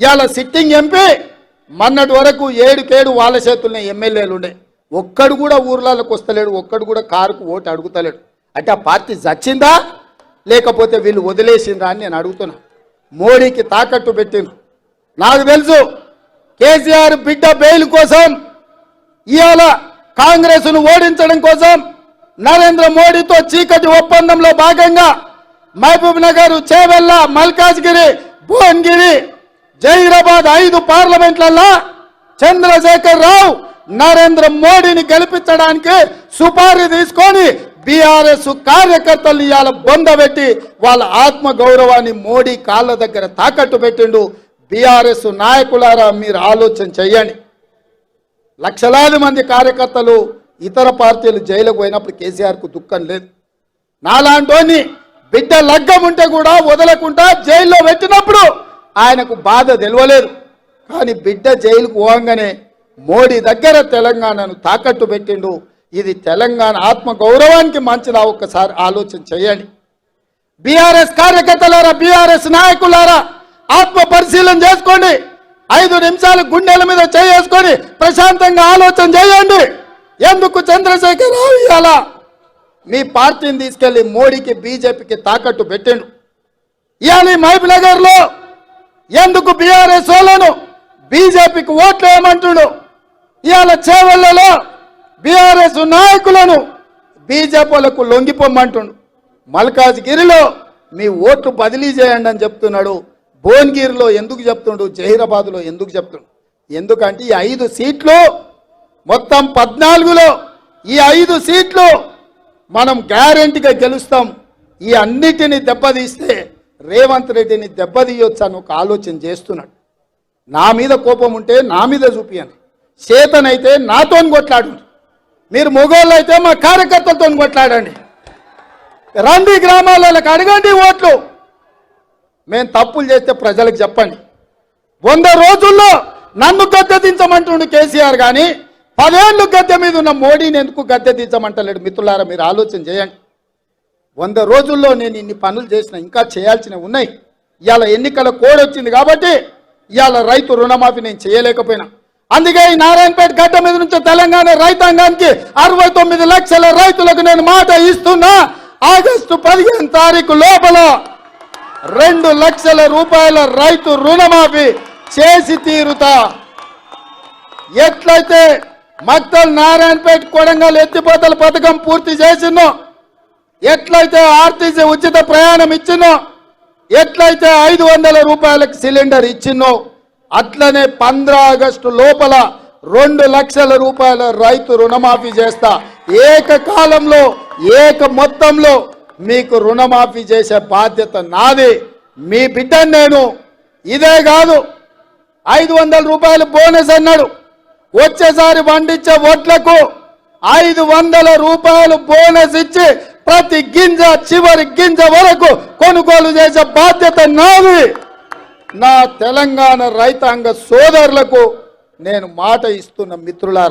ఇవాళ sitting MP మొన్నటి వరకు 7 వాళ్ళ చేతుల్లో ఎమ్మెల్యేలు ఉండే, ఒక్కడు కూడా ఊర్లలోకి వస్తలేడు, ఒక్కడు కూడా కారుకు ఓటు అడుగుతలేడు. అంటే ఆ పార్టీ చచ్చిందా లేకపోతే వీళ్ళు వదిలేసిందా అని నేను అడుగుతున్నా. మోడీకి తాకట్టు పెట్టిండ్రు. నాకు తెలుసు కేసీఆర్ బిడ్డ బెయిల్ కోసం ఇవాళ కాంగ్రెస్ను ఓడించడం కోసం నరేంద్ర మోడీతో చీకటి ఒప్పందంలో భాగంగా మహబూబ్ నగర్, చేవెళ్ళ, మల్కాజ్గిరి, భువనగిరి, జహీరాబాద్ 5 పార్లమెంట్లలో చంద్రశేఖర్ రావు నరేంద్ర మోడీని గెలిపించడానికి సుపారీ తీసుకొని బీఆర్ఎస్ కార్యకర్తలు ఇవాళ బొందబెట్టి వాళ్ళ ఆత్మ గౌరవాన్ని మోడీ కాళ్ళ దగ్గర తాకట్టు పెట్టిండు. బీఆర్ఎస్ నాయకులారా మీరు ఆలోచన చెయ్యండి. లక్షలాది మంది కార్యకర్తలు ఇతర పార్టీలు జైలుకు పోయినప్పుడు కేసీఆర్కు దుఃఖం లేదు. నాలాంటోని బిడ్డ లగ్గం ఉంటే కూడా వదలకుండా జైల్లో పెట్టినప్పుడు ఆయనకు బాధ తెలియలేదు. కానీ బిడ్డ జైలుకు పోగానే మోడీ దగ్గర తెలంగాణను తాకట్టు పెట్టిండు. ఇది తెలంగాణ ఆత్మ గౌరవానికి మంచిదా? ఒక్కసారి ఆలోచన చేయండి. బీఆర్ఎస్ కార్యకర్తలారా, బీఆర్ఎస్ నాయకులారా, ఆత్మ పరిశీలన చేసుకోండి. 5 నిమిషాలు గుండెల మీద చేసుకొని ప్రశాంతంగా ఆలోచన చేయండి. ఎందుకు చంద్రశేఖర్ రావు ఇవాళ మీ పార్టీని తీసుకెళ్లి మోడీకి, బీజేపీకి తాకట్టు పెట్టిండు? ఇవాళ మహబూబ్ నగర్లో ఎందుకు బీఆర్ఎస్ వాళ్ళను బీజేపీకి ఓట్లు వేయమంటుడు? ఇవాళ చేవెళ్లలో బీఆర్ఎస్ నాయకులను బీజేపీలకు లొంగిపోమ్మంటుండు. మల్కాజ్గిరిలో మీ ఓట్లు బదిలీ చేయండి అని చెప్తున్నాడు. భువనగిరిలో ఎందుకు చెప్తుండు? జహీరాబాద్లో ఎందుకు చెప్తుండు? ఎందుకంటే ఈ 5 సీట్లు మొత్తం 14లో ఈ 5 సీట్లు మనం గ్యారెంటీగా గెలుస్తాం. ఈ అన్నిటిని దెబ్బతీస్తే రేవంత్ రెడ్డిని దెబ్బతీయొచ్చు అని ఒక ఆలోచన చేస్తున్నాడు. నా మీద కోపం ఉంటే నా మీద చూపియండి, చేతనైతే నాతో కొట్లాడు. మీరు మొగోళ్ళు అయితే మా కార్యకర్తలతో కొట్లాడండి. రండి గ్రామాలకు అడగండి ఓట్లు. మేము తప్పులు చేస్తే ప్రజలకు చెప్పండి. 100 రోజుల్లో నన్ను గద్దె దించమంటుండు కేసీఆర్, కానీ 10 ఏళ్ళు గద్దె మీద ఉన్న మోడీని ఎందుకు గద్దె దించమంటలేడు? మిత్రులారా మీరు ఆలోచన చేయండి. 100 రోజుల్లో నేను ఇన్ని పనులు చేసిన, ఇంకా చేయాల్సినవి ఉన్నాయి. ఇవాళ ఎన్నికల కోడ్ వచ్చింది కాబట్టి ఇవాళ రైతు రుణమాఫీ నేను చేయలేకపోయినా. అందుకే ఈ నారాయణపేట గడ్డ మీద నుంచి తెలంగాణ రైతాంగానికి 69 లక్షల రైతులకు నేను మాట ఇస్తున్నా. ఆగస్టు 15 తారీఖు లోపల 2 లక్షల రూపాయల రైతు రుణమాఫీ చేసి తీరుతా. ఎట్లయితే మక్తల్, నారాయణపేట, కొడంగల్ ఎత్తిపోతల పథకం పూర్తి చేసినో, ఎట్లయితే ఆర్టీసీ ఉచిత ప్రయాణం ఇచ్చినో, ఎట్లయితే 500 రూపాయలకు సిలిండర్ ఇచ్చినో, అట్లనే 15 ఆగస్టు లోపల 2 లక్షల రూపాయల రైతు రుణమాఫీ చేస్తా. ఏకకాలంలో మొత్తంలో మీకు రుణమాఫీ చేసే బాధ్యత నాది. మీ బిడ్డను నేను. ఇదే కాదు, 500 రూపాయలు బోనస్ అన్నాడు. వచ్చేసారి పండించే వడ్లకు 500 రూపాయలు బోనస్ ఇచ్చి ప్రతి గింజ, చివరి గింజ వరకు కొనుగోలు చేసే బాధ్యత నాది. నా తెలంగాణ రైతాంగ సోదరులకు నేను మాట ఇస్తున్న మిత్రులారా.